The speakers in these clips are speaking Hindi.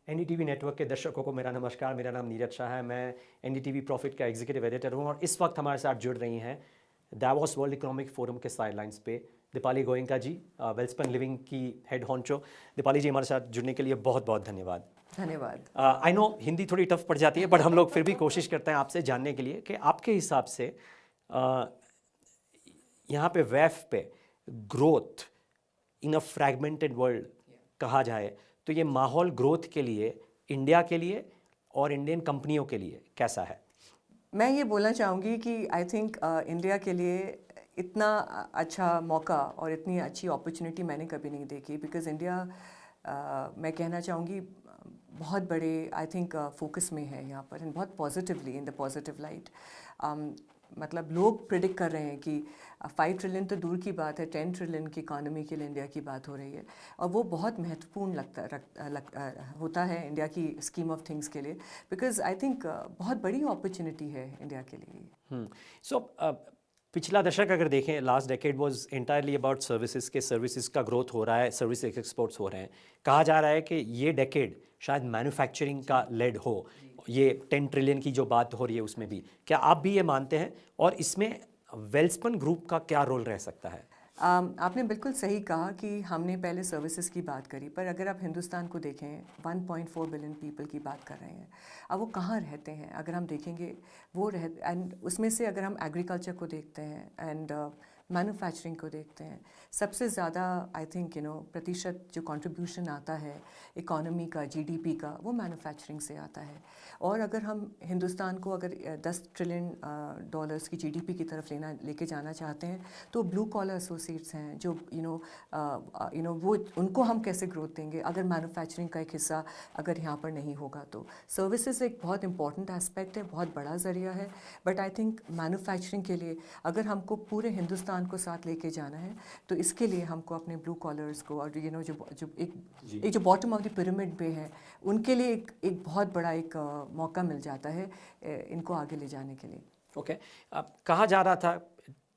एनडीटीवी नेटवर्क के दर्शकों को मेरा नमस्कार। मेरा नाम नीरज शाह है। मैं एनडीटीवी प्रॉफिट का एग्जीक्यूटिव एडिटर हूं और इस वक्त हमारे साथ जुड़ रही हैं दावोस वर्ल्ड इकोनॉमिक फोरम के साइडलाइंस पे दीपाली गोयनका जी, वेलस्पन लिविंग की हेड हॉन्चो। दीपाली जी, हमारे साथ जुड़ने के लिए बहुत बहुत धन्यवाद। धन्यवाद। आई नो हिंदी थोड़ी टफ पड़ जाती है, बट हम लोग फिर भी कोशिश करते हैं आपसे जानने के लिए कि आपके हिसाब से यहाँ पे वेफ पे growth in a fragmented world कहा जाए तो ये माहौल ग्रोथ के लिए, इंडिया के लिए और इंडियन कंपनियों के लिए कैसा है? मैं ये बोलना चाहूँगी कि आई थिंक इंडिया के लिए इतना अच्छा मौका और इतनी अच्छी अपॉर्चुनिटी मैंने कभी नहीं देखी। बिकॉज़ इंडिया मैं कहना चाहूँगी बहुत बड़े आई थिंक फोकस में है यहाँ पर, एंड बहुत positively in the positive light. मतलब लोग प्रिडिक्ट कर रहे हैं कि 5 ट्रिलियन तो दूर की बात है, 10 ट्रिलियन की इकॉनमी के लिए इंडिया की बात हो रही है, और वो बहुत महत्वपूर्ण होता है इंडिया की स्कीम ऑफ थिंग्स के लिए। बिकॉज आई थिंक बहुत बड़ी अपॉर्चुनिटी है इंडिया के लिए। सो पिछला दशक अगर देखें, last decade was entirely about services के सर्विसेज का ग्रोथ हो रहा है, सर्विस एक्सपोर्ट्स हो रहे हैं। कहा जा रहा है कि ये डेकेड शायद मैन्युफैक्चरिंग का लेड हो, ये 10 ट्रिलियन की जो बात हो रही है उसमें भी। क्या आप भी ये मानते हैं, और इसमें वेल्सपन ग्रुप का क्या रोल रह सकता है? आपने बिल्कुल सही कहा कि हमने पहले सर्विसेज की बात करी, पर अगर आप हिंदुस्तान को देखें 1.4 बिलियन पीपल की बात कर रहे हैं। अब वो कहाँ रहते हैं अगर हम देखेंगे, वो एंड उसमें से अगर हम एग्रीकल्चर को देखते हैं एंड मैन्युफैक्चरिंग को देखते हैं, सबसे ज़्यादा आई थिंक प्रतिशत जो कंट्रीब्यूशन आता है इकोनॉमी का, जीडीपी का, वो मैन्युफैक्चरिंग से आता है। और अगर हम हिंदुस्तान को अगर 10 ट्रिलियन डॉलर्स की जीडीपी की तरफ लेके जाना चाहते हैं, तो ब्लू कॉलर एसोसिएट्स हैं जो वो उनको हम कैसे ग्रोथ देंगे अगर मैन्युफैक्चरिंग का एक हिस्सा अगर यहाँ पर नहीं होगा। तो सर्विसेज एक बहुत इंपॉर्टेंट एस्पेक्ट है, बहुत बड़ा ज़रिया है, बट आई थिंक मैन्युफैक्चरिंग के लिए अगर हमको पूरे हिंदुस्तान को साथ लेके जाना है, तो इसके लिए हमको अपने ब्लू कॉलर्स को और जो एक जो बॉटम ऑफ द पिरामिड पे है, उनके लिए एक बहुत बड़ा एक मौका मिल जाता है इनको आगे ले जाने के लिए। ओके, कहा जा रहा था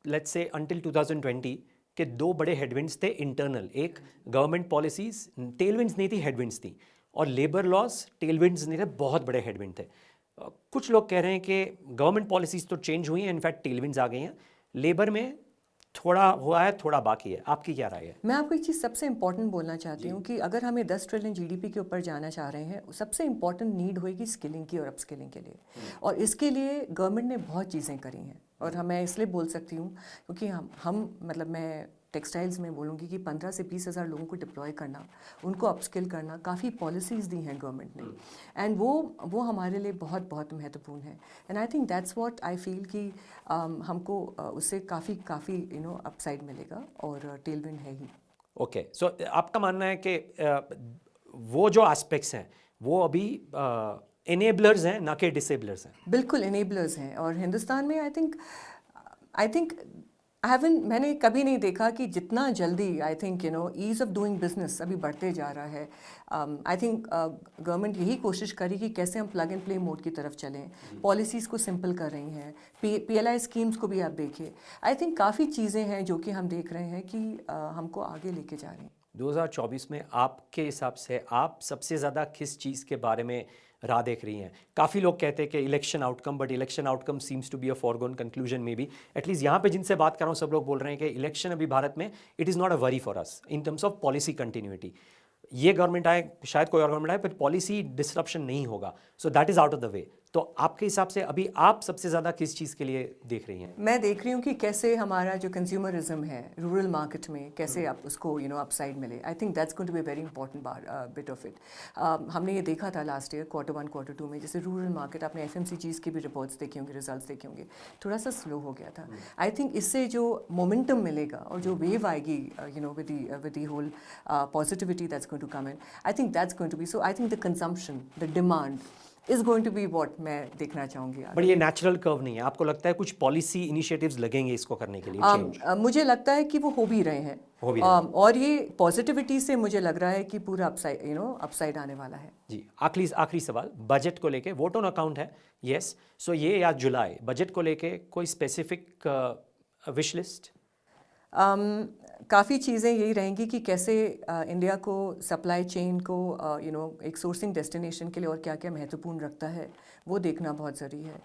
लेट्स से अंटिल 2020 के दो बड़े हेडविंड्स थे इंटरनल। एक गवर्नमेंट पॉलिसीज टेलविंड्स नहीं थी, हेडविंड्स थी, और लेबर लॉस टेलविंड्स नहीं थे, बहुत बड़े हेडविंड थे। कुछ लोग कह रहे हैं कि गवर्नमेंट पॉलिसीज तो चेंज हुई हैं, इनफैक्ट टेलविंड्स आ गई हैं, लेबर में थोड़ा हुआ है, थोड़ा बाकी है। आपकी क्या राय है? मैं आपको एक चीज़ सबसे इंपॉर्टेंट बोलना चाहती हूँ कि अगर हमें 10 ट्रिलियन जीडीपी के ऊपर जाना चाह रहे हैं, सबसे इंपॉर्टेंट नीड होएगी स्किलिंग की और अपस्किलिंग के लिए। और इसके लिए गवर्नमेंट ने बहुत चीज़ें करी हैं, और मैं इसलिए बोल सकती हूँ क्योंकि हम मतलब मैं टेक्सटाइल्स में बोलूँगी कि 15 से 20 हज़ार लोगों को डिप्लॉय करना, उनको अपस्किल करना, काफ़ी पॉलिसीज़ दी हैं गवर्नमेंट ने, एंड वो हमारे लिए बहुत बहुत महत्वपूर्ण है। And I think that's what I feel कि हमको उससे काफ़ी अपसाइड मिलेगा, और टेलविंड है ही। ओके, सो आपका मानना है कि वो जो एस्पेक्ट्स हैं वो अभी एनेबलर्स हैं, ना कि डिसेबलर्स हैं? बिल्कुल एनेबलर्स हैं, और हिंदुस्तान में आई थिंक मैंने कभी नहीं देखा कि जितना जल्दी I think ease of doing business अभी बढ़ते जा रहा है। आई थिंक गवर्नमेंट यही कोशिश करी कि कैसे हम प्लग एंड प्ले मोड की तरफ चलें, पॉलिसीज़ को सिंपल कर रही हैं, PLI स्कीम्स को भी आप देखिए। आई थिंक काफ़ी चीज़ें हैं जो कि हम देख रहे हैं कि हमको आगे लेके जा रही हैं। 2024 में आपके हिसाब से आप सबसे ज़्यादा किस चीज़ के बारे में राह देख रही हैं? काफ़ी लोग कहते हैं कि election outcome, but election outcome seems to be a foregone conclusion में भी। एटलीस्ट यहाँ पे जिनसे बात कर रहा हूँ सब लोग बोल रहे हैं कि इलेक्शन अभी भारत में it is not a worry for us in terms of policy continuity. ये गवर्नमेंट आए, शायद कोई और गवर्नमेंट आए, पर पॉलिसी डिसरप्शन नहीं होगा, so that is out of the way. तो आपके हिसाब से अभी आप सबसे ज़्यादा किस चीज़ के लिए देख रही हैं? मैं देख रही हूँ कि कैसे हमारा जो कंज्यूमरिज्म है रूरल मार्केट में, कैसे आप उसको अपसाइड मिले। I think that's going to be very important bit of it. हमने ये देखा था लास्ट ईयर Q1 Q2 में, जैसे रूरल मार्केट, आपने FMCGs की भी रिपोर्ट्स देखे होंगे, रिजल्ट्स देखे होंगे, थोड़ा सा स्लो हो गया था। आई थिंक इससे जो मोमेंटम मिलेगा और जो वेव आएगी with the whole positivity that's going to come in, I think that's going to be, so I think the consumption, the demand is going to be what मैं देखना चाहूँगी। बट ये नेचुरल कर्व नहीं है, आपको लगता है कुछ पॉलिसी इनिशिएटिव्स लगेंगे इसको करने के लिए चेंज? मुझे लगता है कि वो हो भी रहे हैं, और ये पॉजिटिविटी से मुझे लग रहा है कि पूरा अपसाइड आने वाला है। जी, आखिरी सवाल बजट को लेके। वोट ऑन अकाउंट है, यस, सो ये या जुलाई बजट को लेके कोई स्पेसिफिक विश लिस्ट? काफ़ी चीज़ें यही रहेंगी कि कैसे इंडिया को सप्लाई चेन को एक सोर्सिंग डेस्टिनेशन के लिए और क्या क्या महत्वपूर्ण रखता है वो देखना बहुत ज़रूरी है.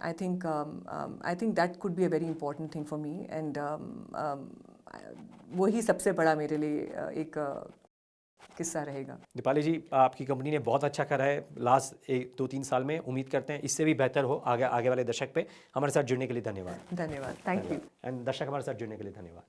I think that could be a very important thing for me and वही सबसे बड़ा मेरे लिए एक किस्सा रहेगा. दीपाली जी, आपकी कंपनी ने बहुत अच्छा करा है लास्ट 1-2-3 साल में. उम्मीद करते हैं इससे भी बेहतर हो आगे आगे वाले दशक पे. हमारे साथ जुड़ने के लिए धन्यवाद. धन्यवाद. Thank you. एंड दर्शक हमारे साथ जुड़ने के लिए धन्यवाद.